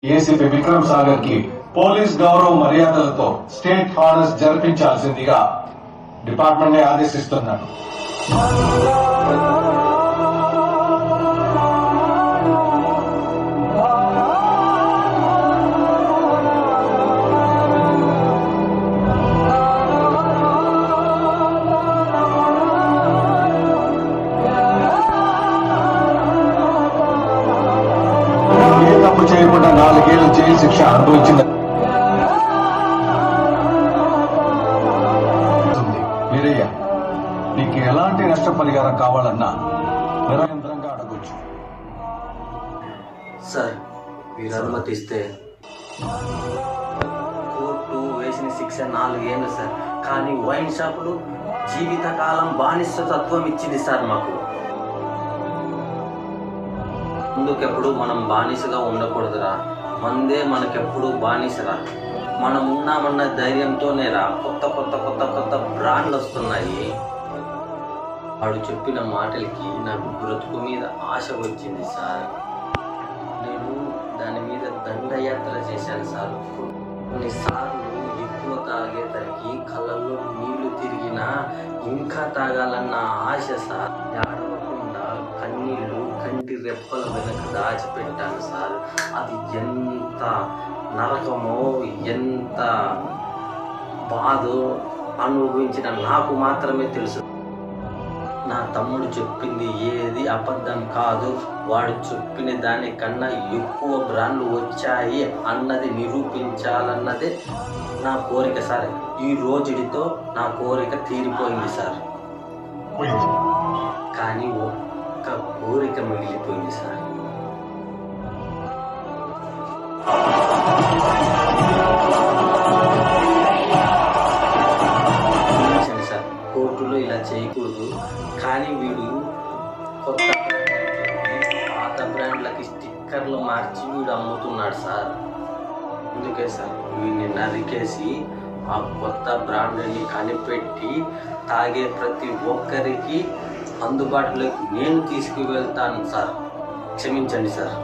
ACP Vikram Sagar కి police గౌరవ మర్యాదలతో స్టేట్ హానర్స్ జరిపించాల్సిందిగా డిపార్ట్మెంట్ ని ఆదేశిస్తున్నాను. చేయకుండా 4 ఏళ్ల జైలు శిక్ష అనుభవించింది. వీరయ్య, నీకు ఎలాంటి నష్టపరిహారం కావాలన్నా నిరంతరంగా అడగొచ్చు. సార్, మీరు అనుమతిస్తే కోర్టు వేసిన శిక్ష 4 ఏళ్ళు సార్. కానీ వైన్ షాపులు జీవితకాలం బానిసత్వం ఇచ్చింది సార్ మాకు. ముందుకెప్పుడు మనం బానిసగా ఉండకూడదురా. మందే మనకెప్పుడు బానిసరా. మనం ఉన్నామన్న ధైర్యంతోనే రా కొత్త కొత్త కొత్త కొత్త బ్రాండ్లు వస్తున్నాయి. వాడు చెప్పిన మాటలకి నాకు బ్రతుకు మీద ఆశ వచ్చింది సార్. నేను దాని మీద దండయాత్ర చేశాను సార్. కొన్నిసార్లు ఎక్కువ తాగేసరికి కళ్ళల్లో నీళ్లు తిరిగినా ఇంకా తాగాలన్న ఆశ సార్. ఏడవకుండా కన్నీళ్లు కంటి రెప్పల వెనక దాచిపెట్టాను సార్. అది ఎంత నరకమో ఎంత బాధో అనుభవించిన నాకు మాత్రమే తెలుసు. నా తమ్ముడు చెప్పింది ఏది అబద్ధం కాదు. వాడు చెప్పిన దానికన్నా ఎక్కువ బ్రాండ్లు వచ్చాయి అన్నది నిరూపించాలన్నదే నా కోరిక సార్. ఈ రోజుడితో నా కోరిక తీరిపోయింది సార్. కానీ ఒక్క కోరిక మిగిలిపోయింది సార్. సార్, కోర్టులో ఇలా చేయకూడదు. కానీ వీడు కొత్త పాత బ్రాండ్లకి స్టిక్కర్లు మార్చి వీడు అమ్ముతున్నాడు సార్. అందుకే సార్ వీడిని నరికేసి ఆ కొత్త బ్రాండ్ని కనిపెట్టి తాగే ప్రతి ఒక్కరికి అందుబాటులోకి నేను తీసుకువెళ్తాను సార్. క్షమించండి సార్.